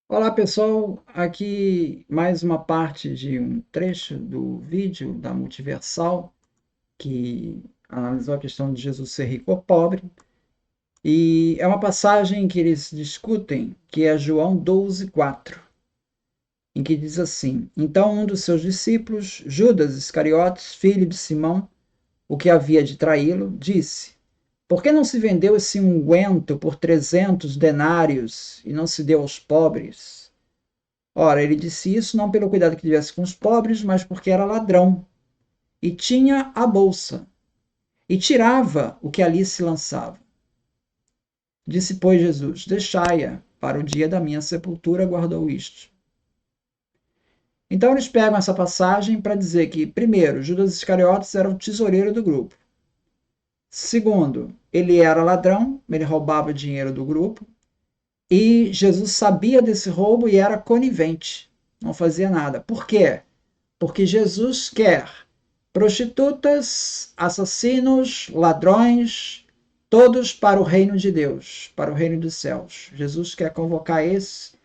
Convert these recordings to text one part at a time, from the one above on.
Olá pessoal, aqui mais uma parte de um trecho do vídeo da Multiversal que analisou a questão de Jesus ser rico ou pobre, e é uma passagem que eles discutem, que é João 12:4, em que diz assim: Então um dos seus discípulos, Judas Iscariotes, filho de Simão, o que havia de traí-lo, disse: Por que não se vendeu esse unguento por 300 denários e não se deu aos pobres? Ora, ele disse isso não pelo cuidado que tivesse com os pobres, mas porque era ladrão e tinha a bolsa e tirava o que ali se lançava. Disse, pois, Jesus: Deixai-a, para o dia da minha sepultura guardou isto. Então eles pegam essa passagem para dizer que, primeiro, Judas Iscariotes era o tesoureiro do grupo. Segundo, ele era ladrão, ele roubava dinheiro do grupo. E Jesus sabia desse roubo e era conivente, não fazia nada. Por quê? Porque Jesus quer prostitutas, assassinos, ladrões, todos para o reino de Deus, para o reino dos céus. Jesus quer convocar esses,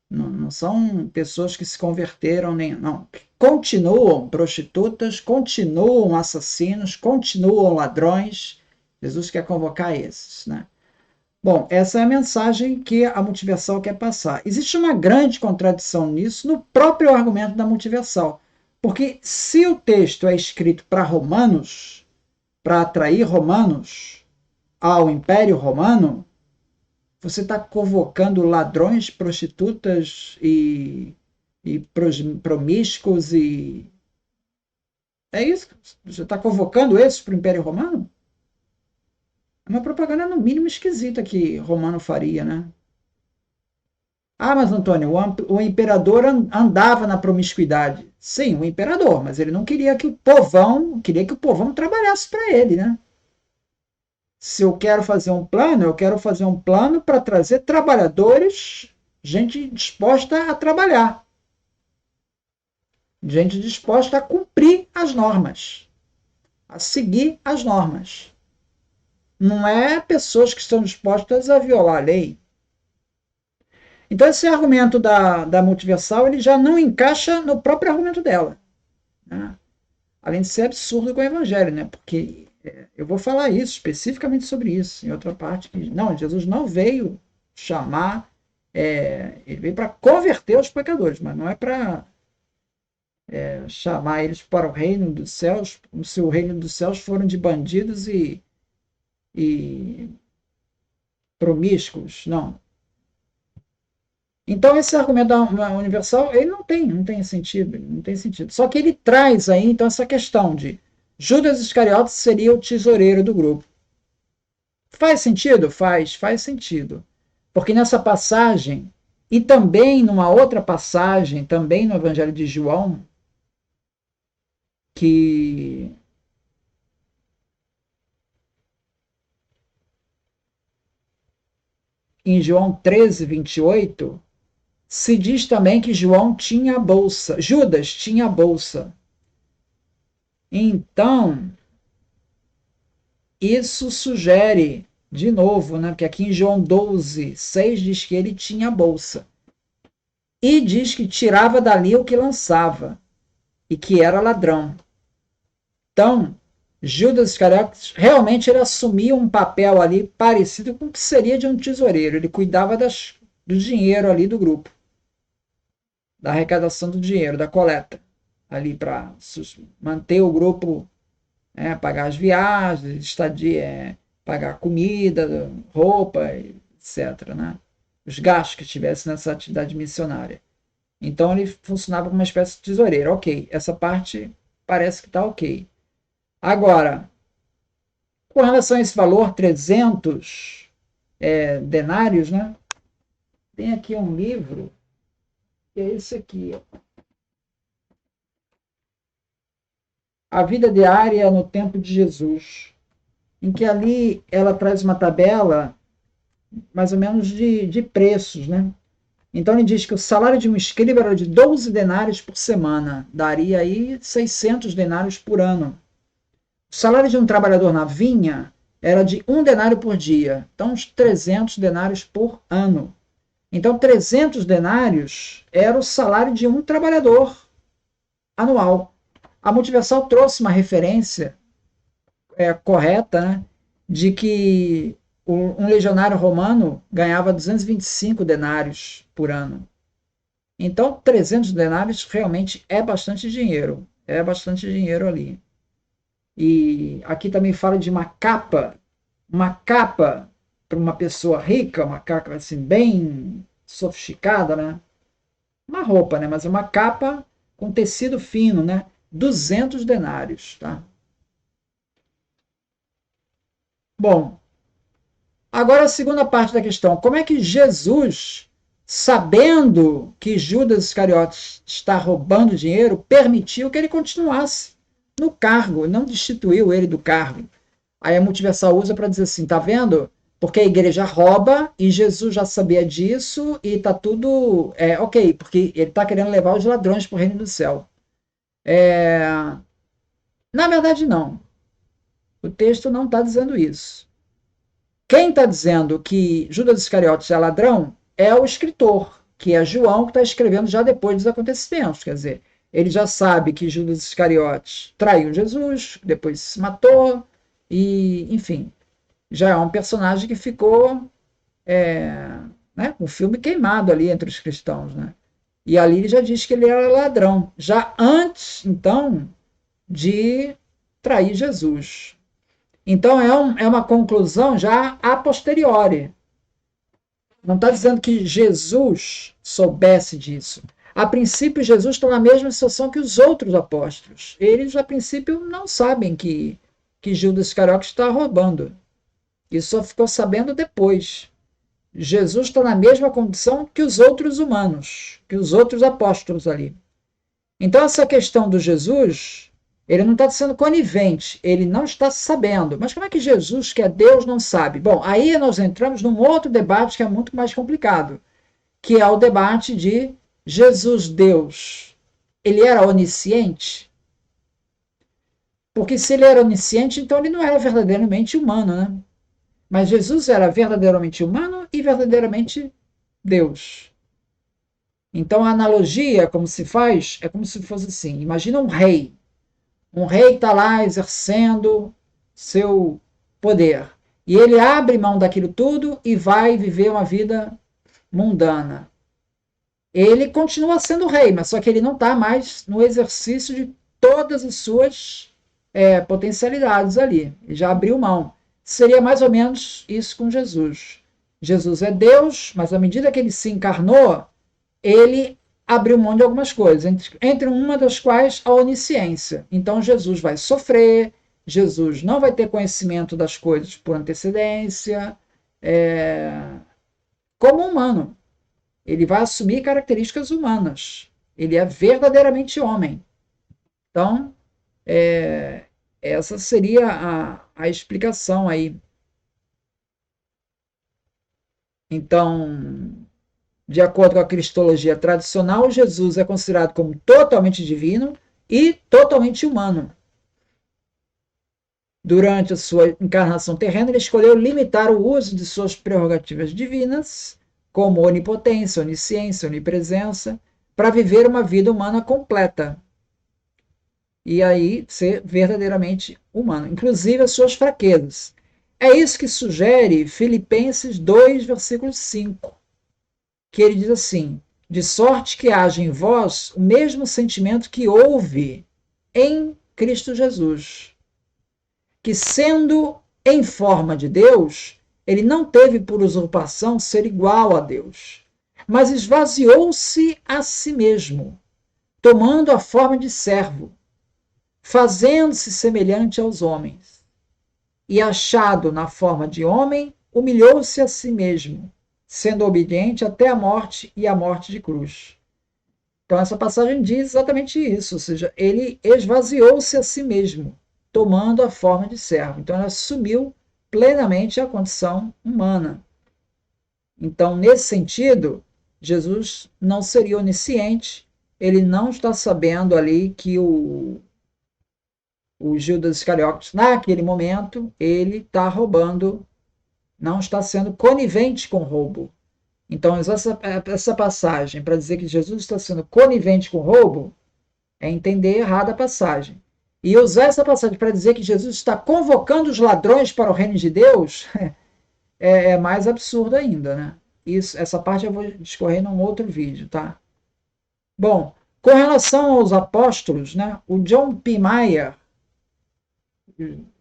não são pessoas que se converteram, nem não. Continuam prostitutas, continuam assassinos, continuam ladrões. Jesus quer convocar esses, né? Bom, essa é a mensagem que a multiversal quer passar. Existe uma grande contradição nisso no próprio argumento da multiversal. Porque se o texto é escrito para romanos, para atrair romanos ao Império Romano, você está convocando ladrões, prostitutas e promíscuos e. É isso? Você está convocando esses para o Império Romano? É uma propaganda, no mínimo, esquisita que Romano faria, né? Ah, mas Antônio, o imperador andava na promiscuidade. Sim, o imperador, mas ele não queria que o povão, queria que o povão trabalhasse para ele, né? Se eu quero fazer um plano, eu quero fazer um plano para trazer trabalhadores, gente disposta a trabalhar, gente disposta a cumprir as normas, a seguir as normas. Não é pessoas que estão dispostas a violar a lei. Então esse argumento da multiversal ele já não encaixa no próprio argumento dela, né? Além de ser absurdo com o evangelho, né? Porque eu vou falar isso, especificamente sobre isso, em outra parte. Que, não, Jesus não veio chamar, ele veio para converter os pecadores, mas não é para chamar eles para o reino dos céus, como se o reino dos céus foram de bandidos e promíscuos, não. Então esse argumento da universal, ele não tem sentido, não tem sentido. Só que ele traz aí então essa questão de Judas Iscariotes seria o tesoureiro do grupo. Faz sentido? Faz sentido. Porque nessa passagem, e também numa outra passagem, também no Evangelho de João, que em João 13:28 se diz também que João tinha a bolsa, Judas tinha a bolsa. Então, isso sugere, de novo, né, porque aqui em João 12:6 diz que ele tinha a bolsa. E diz que tirava dali o que lançava, e que era ladrão. Então, Judas Iscariotes realmente ele assumia um papel ali parecido com o que seria de um tesoureiro. Ele cuidava do dinheiro ali do grupo, da arrecadação do dinheiro, da coleta, ali para manter o grupo, pagar as viagens, estadia, pagar comida, roupa, etc., né? Os gastos que tivesse nessa atividade missionária. Então ele funcionava como uma espécie de tesoureiro. Ok, essa parte parece que está ok. Agora, com relação a esse valor, 300 denários, né? Tem aqui um livro, que é esse aqui, ó. A Vida Diária no Tempo de Jesus, em que ali ela traz uma tabela mais ou menos de preços, né? Então ele diz que o salário de um escriba era de 12 denários por semana, daria aí 600 denários por ano. O salário de um trabalhador na vinha era de 1 denário por dia, então uns 300 denários por ano. Então, 300 denários era o salário de um trabalhador anual. A Multiversal trouxe uma referência correta, né, de que um legionário romano ganhava 225 denários por ano. Então, 300 denários realmente é bastante dinheiro. É bastante dinheiro ali. E aqui também fala de uma capa para uma pessoa rica, uma capa assim bem sofisticada, né? Uma roupa, né? Mas é uma capa com tecido fino, né? 200 denários, tá? Bom, agora a segunda parte da questão. Como é que Jesus, sabendo que Judas Iscariotes está roubando dinheiro, permitiu que ele continuasse no cargo, não destituiu ele do cargo? Aí a Multiversal usa para dizer assim, tá vendo? Porque a igreja rouba e Jesus já sabia disso e tá tudo ok, porque ele está querendo levar os ladrões para o reino do céu. Na verdade, não. O texto não está dizendo isso. Quem está dizendo que Judas Iscariotes é ladrão é o escritor, que é João, que está escrevendo já depois dos acontecimentos. Quer dizer, ele já sabe que Judas Iscariotes traiu Jesus, depois se matou, e, enfim, já é um personagem que ficou né, com o filme queimado ali entre os cristãos. Né? E ali ele já diz que ele era ladrão, já antes, então, de trair Jesus. Então é uma conclusão já a posteriori. Não está dizendo que Jesus soubesse disso. A princípio, Jesus está na mesma situação que os outros apóstolos. Eles, a princípio, não sabem que Judas Iscariotes está roubando. Isso só ficou sabendo depois. Jesus está na mesma condição que os outros humanos, que os outros apóstolos ali. Então, essa questão do Jesus, ele não está sendo conivente, ele não está sabendo. Mas como é que Jesus, que é Deus, não sabe? Bom, aí nós entramos num outro debate que é muito mais complicado, que é o debate de Jesus, Deus. Ele era onisciente? Porque se ele era onisciente, então ele não era verdadeiramente humano, né? Mas Jesus era verdadeiramente humano e verdadeiramente Deus. Então a analogia, como se faz, é como se fosse assim: imagina um rei. Um rei está lá exercendo seu poder. E ele abre mão daquilo tudo e vai viver uma vida mundana. Ele continua sendo rei, mas só que ele não está mais no exercício de todas as suas potencialidades ali. Ele já abriu mão. Seria mais ou menos isso com Jesus. Jesus é Deus, mas à medida que ele se encarnou, ele abriu mão de algumas coisas, entre uma das quais a onisciência. Então Jesus vai sofrer, Jesus não vai ter conhecimento das coisas por antecedência, como humano. Ele vai assumir características humanas. Ele é verdadeiramente homem. Então, essa seria a explicação aí. Então, de acordo com a cristologia tradicional, Jesus é considerado como totalmente divino e totalmente humano. Durante a sua encarnação terrena, ele escolheu limitar o uso de suas prerrogativas divinas, como onipotência, onisciência, onipresença, para viver uma vida humana completa. E aí ser verdadeiramente humano, inclusive as suas fraquezas. É isso que sugere Filipenses 2, versículo 5, que ele diz assim: de sorte que haja em vós o mesmo sentimento que houve em Cristo Jesus, que sendo em forma de Deus, ele não teve por usurpação ser igual a Deus, mas esvaziou-se a si mesmo, tomando a forma de servo, fazendo-se semelhante aos homens. E achado na forma de homem, humilhou-se a si mesmo, sendo obediente até a morte e a morte de cruz. Então essa passagem diz exatamente isso, ou seja, ele esvaziou-se a si mesmo, tomando a forma de servo. Então ele assumiu plenamente a condição humana. Então, nesse sentido, Jesus não seria onisciente, ele não está sabendo ali que o Judas Iscariotes, naquele momento, ele está roubando, não está sendo conivente com o roubo. Então, essa passagem para dizer que Jesus está sendo conivente com o roubo é entender errado a passagem. E usar essa passagem para dizer que Jesus está convocando os ladrões para o reino de Deus é mais absurdo ainda, né? Essa parte eu vou discorrer num outro vídeo, tá? Bom, com relação aos apóstolos, né? O John P. Meyer,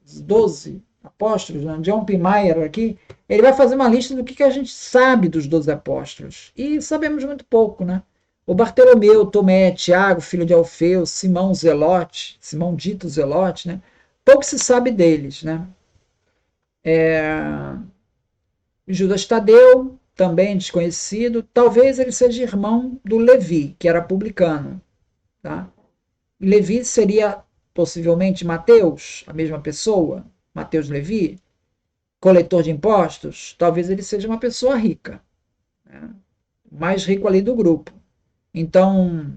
os 12 apóstolos, né? John P. Meyer aqui, ele vai fazer uma lista do que a gente sabe dos 12 apóstolos. E sabemos muito pouco, né? O Bartolomeu, Tomé, Tiago, filho de Alfeu, Simão Zelote, Simão dito Zelote, né? Pouco se sabe deles, né? Judas Tadeu, também desconhecido, talvez ele seja irmão do Levi, que era publicano, tá? Levi seria possivelmente Mateus, a mesma pessoa, Mateus Levi, coletor de impostos, talvez ele seja uma pessoa rica, né? Mais rico ali do grupo. Então,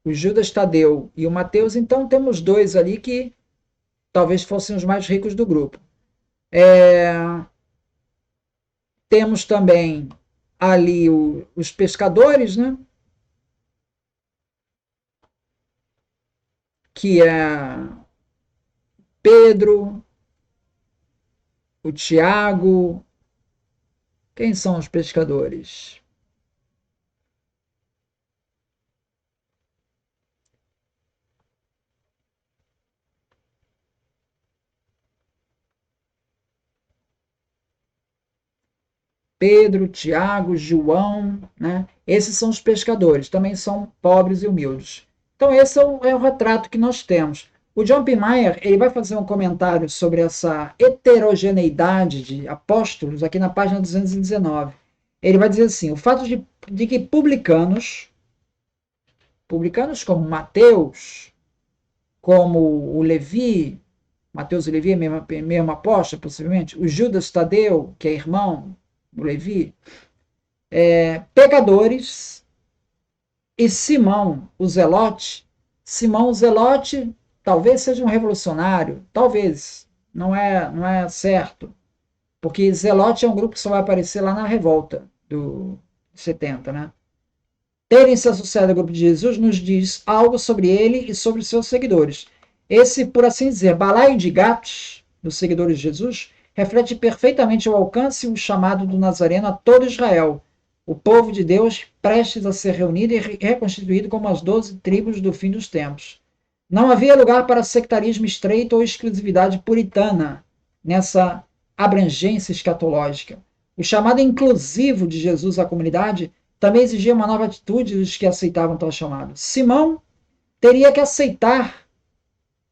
o Judas Tadeu e o Mateus, então temos dois ali que talvez fossem os mais ricos do grupo. Temos também ali os pescadores, né? Que é Pedro, o Tiago. Quem são os pescadores? Pedro, Tiago, João, né? Esses são os pescadores, também são pobres e humildes. Então esse é o retrato que nós temos. O John P. Meyer, ele vai fazer um comentário sobre essa heterogeneidade de apóstolos aqui na página 219. Ele vai dizer assim, o fato de que publicanos como Mateus, como o Levi, Mateus e Levi é mesmo apóstolo, possivelmente, o Judas Tadeu, que é irmão do Levi, pecadores, e Simão, o Zelote. Simão, o Zelote, talvez seja um revolucionário, talvez, não é certo, porque Zelote é um grupo que só vai aparecer lá na revolta do 70, né? Terem se associado ao grupo de Jesus nos diz algo sobre ele e sobre seus seguidores. Esse, por assim dizer, balaio de gatos dos seguidores de Jesus reflete perfeitamente o alcance e o chamado do Nazareno a todo Israel, o povo de Deus prestes a ser reunido e reconstituído como as 12 tribos do fim dos tempos. Não havia lugar para sectarismo estreito ou exclusividade puritana nessa abrangência escatológica. O chamado inclusivo de Jesus à comunidade também exigia uma nova atitude dos que aceitavam tal chamado. Simão teria que aceitar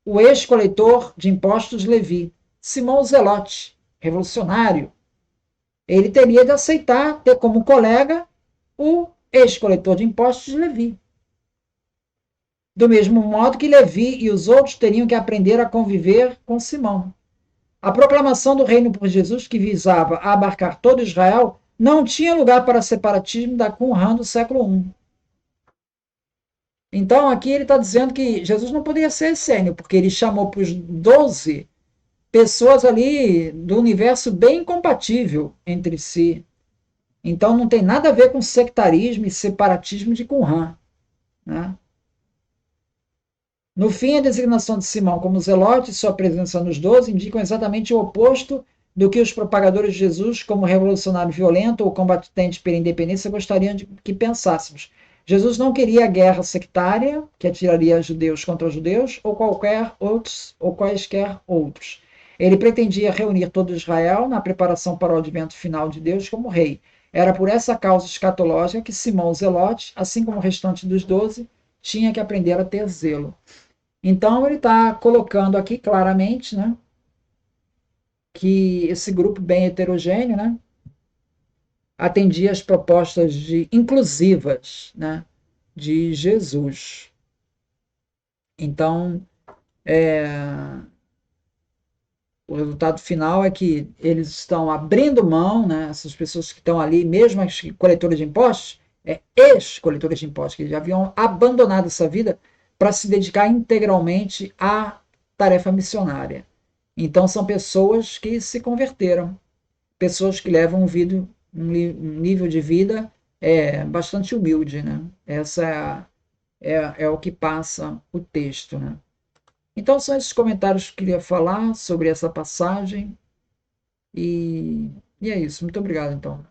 o ex-coletor de impostos Levi, Simão Zelote, revolucionário. Ele teria de aceitar ter como colega o ex-coletor de impostos Levi. Do mesmo modo que Levi e os outros teriam que aprender a conviver com Simão. A proclamação do reino por Jesus, que visava abarcar todo Israel, não tinha lugar para separatismo da Qumran do século I. Então, aqui ele está dizendo que Jesus não poderia ser essênio, porque ele chamou para os 12 pessoas ali do universo bem compatível entre si. Então, não tem nada a ver com sectarismo e separatismo de Qumran, né? No fim, a designação de Simão como Zelote e sua presença nos 12 indicam exatamente o oposto do que os propagadores de Jesus, como revolucionário violento ou combatente pela independência, gostariam de que pensássemos. Jesus não queria a guerra sectária, que atiraria judeus contra judeus, ou quaisquer outros. Ele pretendia reunir todo Israel na preparação para o advento final de Deus como rei. Era por essa causa escatológica que Simão Zelote, assim como o restante dos 12, tinha que aprender a ter zelo. Então ele está colocando aqui claramente, né, que esse grupo bem heterogêneo, né, atendia às propostas inclusivas, né, de Jesus. Então, o resultado final é que eles estão abrindo mão, né, essas pessoas que estão ali, mesmo as coletoras de impostos, ex-coletoras de impostos, que já haviam abandonado essa vida para se dedicar integralmente à tarefa missionária. Então, são pessoas que se converteram, pessoas que levam um nível de vida bastante humilde, né? Essa é o que passa o texto, né? Então são esses comentários que eu queria falar sobre essa passagem e, e é isso. Muito obrigado, então.